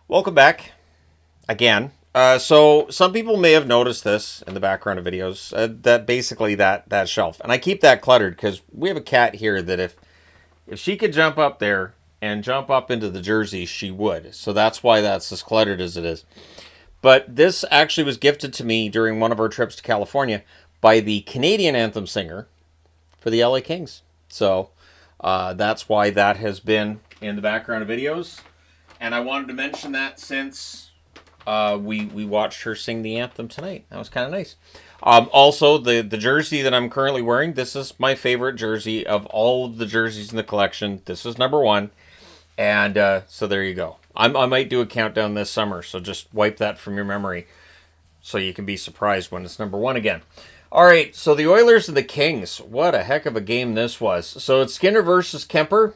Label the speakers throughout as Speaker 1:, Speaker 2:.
Speaker 1: Welcome back again. So some people may have noticed this in the background of videos, that basically that shelf, and I keep that cluttered because we have a cat here that if she could jump up there and jump up into the jersey, she would. So that's why that's as cluttered as it is. But this actually was gifted to me during one of our trips to California by the Canadian anthem singer for the LA Kings. So that's why that has been in the background of videos. And I wanted to mention that since we watched her sing the anthem tonight. That was kind of nice. Also, the jersey that I'm currently wearing, this is my favorite jersey of all of the jerseys in the collection. This is number one. And so there you go. I might do a countdown this summer, so just wipe that from your memory so you can be surprised when it's number one again. All right, so the Oilers and the Kings. What a heck of a game this was. So it's Skinner versus Kemper.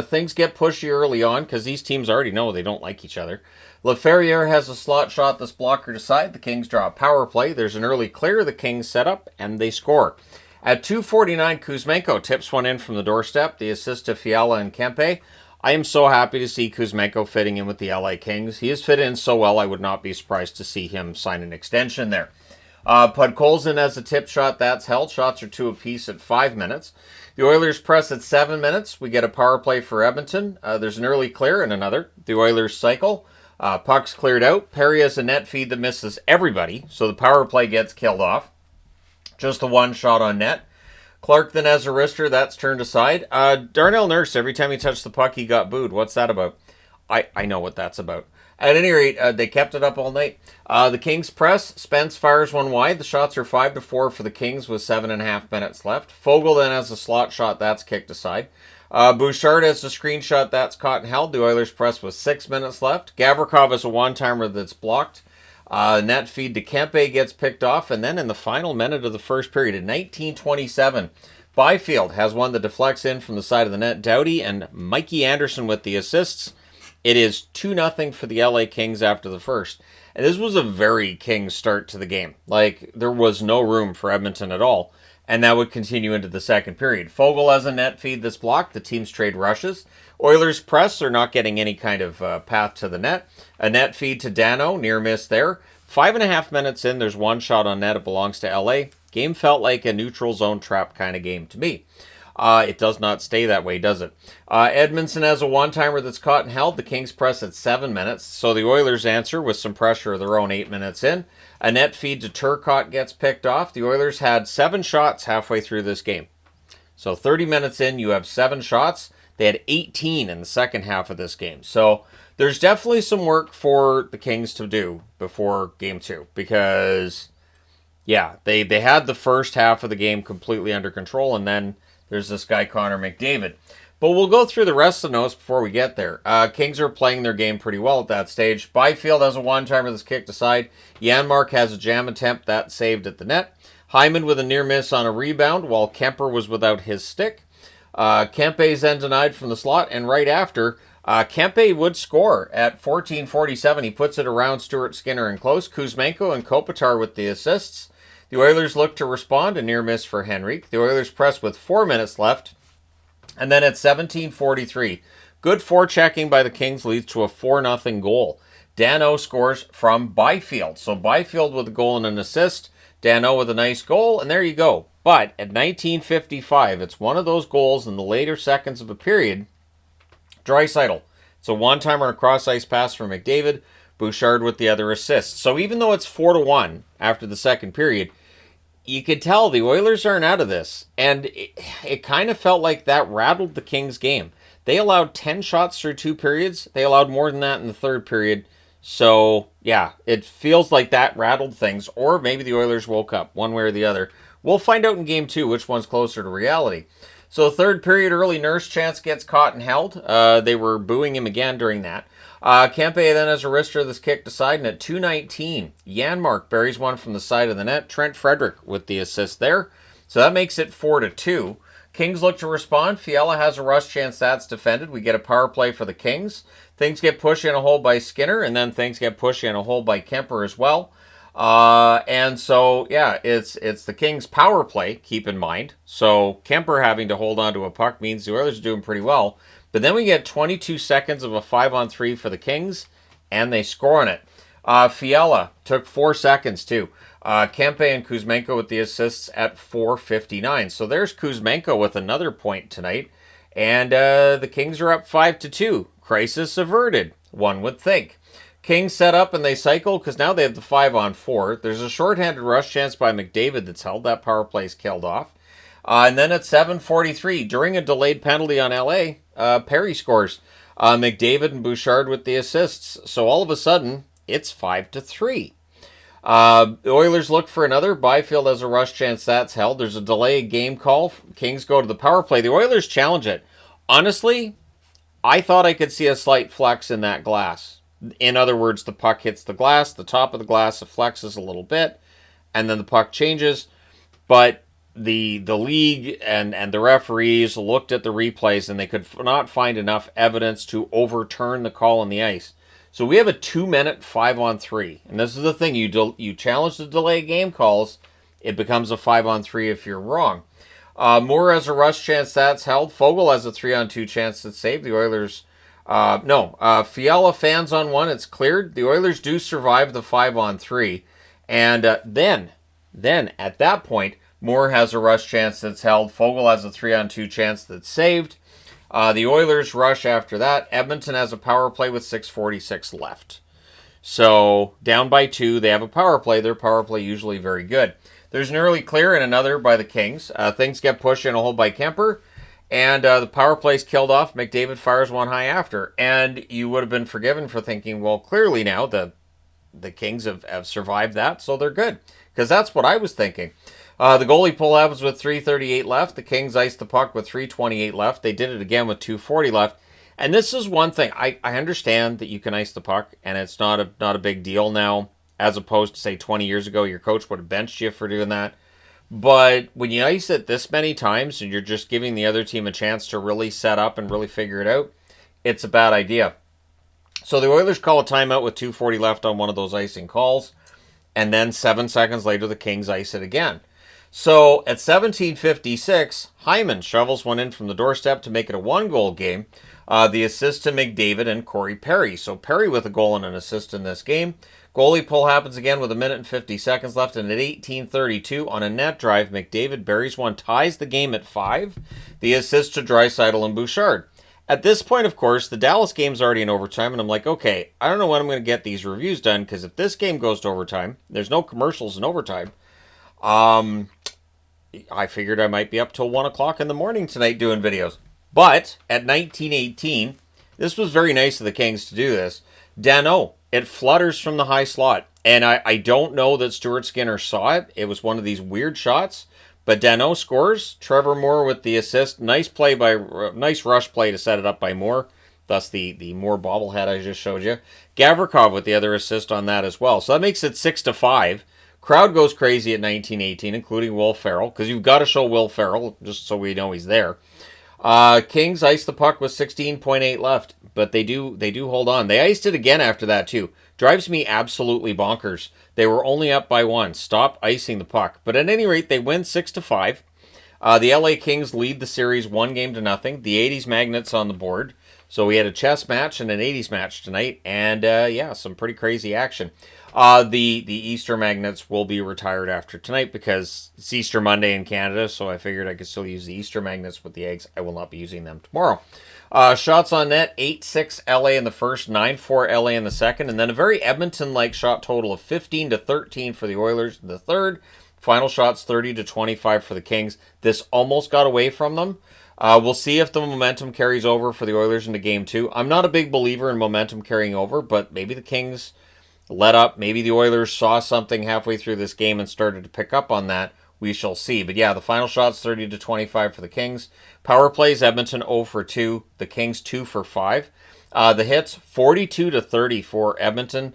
Speaker 1: Things get pushy early on because these teams already know they don't like each other. LaFerriere has a slot shot that's blocker to side. The Kings draw a power play. There's an early clear. The Kings set up, and they score. At 2:49, Kuzmenko tips one in from the doorstep. The assist to Fiala and Kempe. I am so happy to see Kuzmenko fitting in with the LA Kings. He has fit in so well, I would not be surprised to see him sign an extension there. Podkolzin has a tip shot that's held. Shots are 2 apiece at 5 minutes. The Oilers press at 7 minutes. We get a power play for Edmonton. There's an early clear and another. The Oilers cycle. Puck's cleared out. Perry has a net feed that misses everybody, so the power play gets killed off. Just the one shot on net. Clark then has a wrister. That's turned aside. Darnell Nurse, every time he touched the puck, he got booed. What's that about? I know what that's about. At any rate, they kept it up all night. The Kings press. Spence fires one wide. The shots are 5-4 for the Kings with 7.5 minutes left. Fogle then has a slot shot. That's kicked aside. Bouchard has a screen shot. That's caught and held. The Oilers press with 6 minutes left. Gavrikov has a one-timer that's blocked. Net feed to Kempe gets picked off. And then in the final minute of the first period, in 19:27, Byfield has one that deflects in from the side of the net. Doughty and Mikey Anderson with the assists. It is 2-0 for the LA Kings after the first. And this was a very Kings start to the game. Like, there was no room for Edmonton at all. And that would continue into the second period. Fogle has a net feed that's blocked. The teams trade rushes. Oilers press. They're not getting any kind of path to the net. A net feed to Dano. Near miss there. 5.5 minutes in. There's one shot on net. It belongs to LA. Game felt like a neutral zone trap kind of game to me. It does not stay that way, does it? Edmondson has a one-timer that's caught and held. The Kings press at 7 minutes, so the Oilers answer with some pressure of their own 8 minutes in. A net feed to Turcotte gets picked off. The Oilers had 7 shots halfway through this game. So 30 minutes in, you have 7 shots. They had 18 in the second half of this game. So there's definitely some work for the Kings to do before Game 2 because, yeah, they had the first half of the game completely under control, and then there's this guy, Connor McDavid. But we'll go through the rest of the notes before we get there. Kings are playing their game pretty well at that stage. Byfield has a one-timer that's kicked aside. Janmark has a jam attempt that's saved at the net. Hyman with a near miss on a rebound, while Kemper was without his stick. Kempe's then denied from the slot, and right after, Kempe would score at 14:47. He puts it around Stuart Skinner and close. Kuzmenko and Kopitar with the assists. The Oilers look to respond, a near miss for Henrique. The Oilers press with 4 minutes left. And then at 17:43, good forechecking by the Kings leads to a 4-0 goal. Dano scores from Byfield. So Byfield with a goal and an assist. Dano with a nice goal, and there you go. But at 19:55, it's one of those goals in the later seconds of a period. Draisaitl. It's a one-timer and a cross-ice pass from McDavid. Bouchard with the other assist. So even though it's 4-1 after the second period, you could tell the Oilers aren't out of this. And it kind of felt like that rattled the Kings game. They allowed 10 shots through 2 periods. They allowed more than that in the third period. So, yeah, it feels like that rattled things. Or maybe the Oilers woke up, one way or the other. We'll find out in Game 2 which one's closer to reality. So, third period, early Nurse chance gets caught and held. They were booing him again during that. Kempe then has a wrister that's kicked aside, and at 2:19, Janmark buries one from the side of the net. Trent Frederick with the assist there. So that makes it 4-2. Kings look to respond. Fiala has a rush chance that's defended. We get a power play for the Kings. Things get pushed in a hole by Skinner, and then things get pushed in a hole by Kemper as well. And so, yeah, it's the Kings' power play, keep in mind. So Kemper having to hold on to a puck means the Oilers are doing pretty well. But then we get 22 seconds of a 5-on-3 for the Kings, and they score on it. Fiala took 4 seconds too. Kempe and Kuzmenko with the assists at 4:59. So there's Kuzmenko with another point tonight, and the Kings are up 5-2. Crisis averted, one would think. Kings set up and they cycle because now they have the 5-on-4. There's a shorthanded rush chance by McDavid that's held. That power play's killed off. And then at 7:43, during a delayed penalty on LA, Perry scores. McDavid and Bouchard with the assists. So all of a sudden, it's 5-3. The Oilers look for another. Byfield has a rush chance. That's held. There's a delayed game call. Kings go to the power play. The Oilers challenge it. Honestly, I thought I could see a slight flex in that glass. In other words, the puck hits the glass, the top of the glass, it flexes a little bit, and then the puck changes. But the league and the referees looked at the replays, and they could not find enough evidence to overturn the call on the ice. So we have a 2-minute 5-on-3. And this is the thing, you challenge the delay game calls, it becomes a 5-on-3 if you're wrong. Moore has a rush chance that's held. Fogle has a 3-on-2 chance that's saved. The Oilers... Fiala fans on one. It's cleared. The Oilers do survive the 5-on-3. And then at that point, Moore has a rush chance that's held. Fogle has a 3-on-2 chance that's saved. The Oilers rush after that. Edmonton has a power play with 6:46 left. So down by 2, they have a power play. Their power play usually very good. There's an early clear and another by the Kings. Things get pushed in a hole by Kemper. And the power play's killed off. McDavid fires one high after. And you would have been forgiven for thinking, well, clearly now the Kings have survived that, so they're good. Because that's what I was thinking. The goalie pull happens with 3:38 left. The Kings iced the puck with 3:28 left. They did it again with 2:40 left. And this is one thing. I understand that you can ice the puck, and it's not a big deal now, as opposed to, say, 20 years ago, your coach would have benched you for doing that. But when you ice it this many times and you're just giving the other team a chance to really set up and really figure it out, it's a bad idea. So the Oilers call a timeout with 2:40 left on one of those icing calls. And then 7 seconds later, the Kings ice it again. So at 17:56, Hyman shovels one in from the doorstep to make it a 1-goal game. The assist to McDavid and Corey Perry. So Perry with a goal and an assist in this game. Goalie pull happens again with 1:50 left, and at 18:32 on a net drive, McDavid buries one, ties the game at 5. The assist to Draisaitl and Bouchard. At this point, of course, the Dallas game's already in overtime, and I'm like, okay, I don't know when I'm going to get these reviews done, because if this game goes to overtime, there's no commercials in overtime. I figured I might be up till 1 o'clock in the morning tonight doing videos. But at 19:18, this was very nice of the Kings to do this. Danault, it flutters from the high slot. And I don't know that Stuart Skinner saw it. It was one of these weird shots. But Danault scores. Trevor Moore with the assist. Nice rush play to set it up by Moore. Thus the Moore bobblehead I just showed you. Gavrikov with the other assist on that as well. So that makes it 6-5. Crowd goes crazy at 19:18, including Will Ferrell. Because you've got to show Will Ferrell, just so we know he's there. Kings ice the puck with 16.8 left, but they do hold on. They iced it again after that too. Drives me absolutely bonkers. They were only up by 1. Stop icing the puck. But at any rate, they win 6-5. The LA Kings lead the series 1-0. The 80s Magnets on the board. So we had a chess match and an 80s match tonight, and some pretty crazy action. The Easter Magnets will be retired after tonight because it's Easter Monday in Canada, so I figured I could still use the Easter Magnets with the eggs. I will not be using them tomorrow. Shots on net, 8-6 LA in the first, 9-4 LA in the second, and then a very Edmonton-like shot total of 15-13 for the Oilers in the third. Final shots, 30-25 for the Kings. This almost got away from them. We'll see if the momentum carries over for the Oilers into Game 2. I'm not a big believer in momentum carrying over, but maybe the Kings let up. Maybe the Oilers saw something halfway through this game and started to pick up on that. We shall see. But yeah, the final shot's 30-25 for the Kings. Power plays, Edmonton 0 for 2. The Kings 2 for 5. The hits, 42-30 for Edmonton.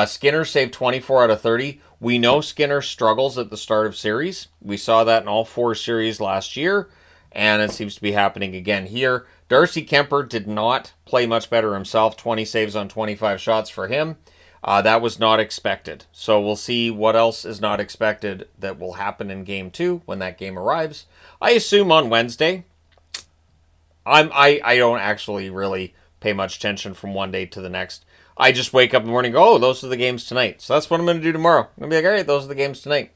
Speaker 1: Skinner saved 24 out of 30. We know Skinner struggles at the start of series. We saw that in all 4 series last year, and it seems to be happening again here. Darcy Kemper did not play much better himself. 20 saves on 25 shots for him. That was not expected. So we'll see what else is not expected that will happen in Game 2 when that game arrives. I assume on Wednesday. I don't actually really pay much attention from one day to the next. I just wake up in the morning and go, oh, those are the games tonight. So that's what I'm going to do tomorrow. I'm going to be like, all right, those are the games tonight.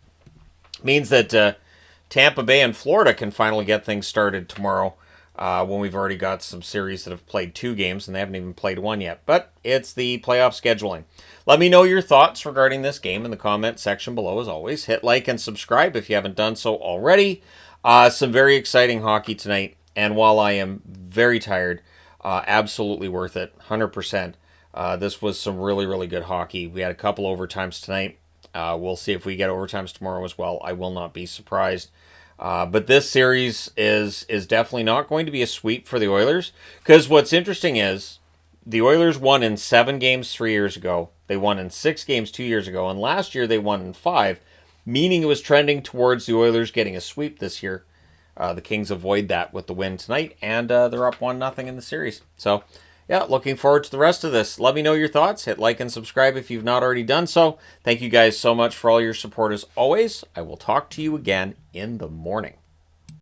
Speaker 1: Means that Tampa Bay and Florida can finally get things started tomorrow when we've already got some series that have played 2 games and they haven't even played 1 yet. But it's the playoff scheduling. Let me know your thoughts regarding this game in the comment section below as always. Hit like and subscribe if you haven't done so already. Some very exciting hockey tonight. And while I am very tired, absolutely worth it, 100%. This was some really, really good hockey. We had a couple overtimes tonight. We'll see if we get overtimes tomorrow as well. I will not be surprised. But this series is definitely not going to be a sweep for the Oilers. Because what's interesting is the Oilers won in 7 games 3 years ago. They won in 6 games 2 years ago. And last year they won in 5, meaning it was trending towards the Oilers getting a sweep this year. The Kings avoid that with the win tonight. And they're up 1-0 in the series. So yeah, looking forward to the rest of this. Let me know your thoughts. Hit like and subscribe if you've not already done so. Thank you guys so much for all your support as always. I will talk to you again in the morning.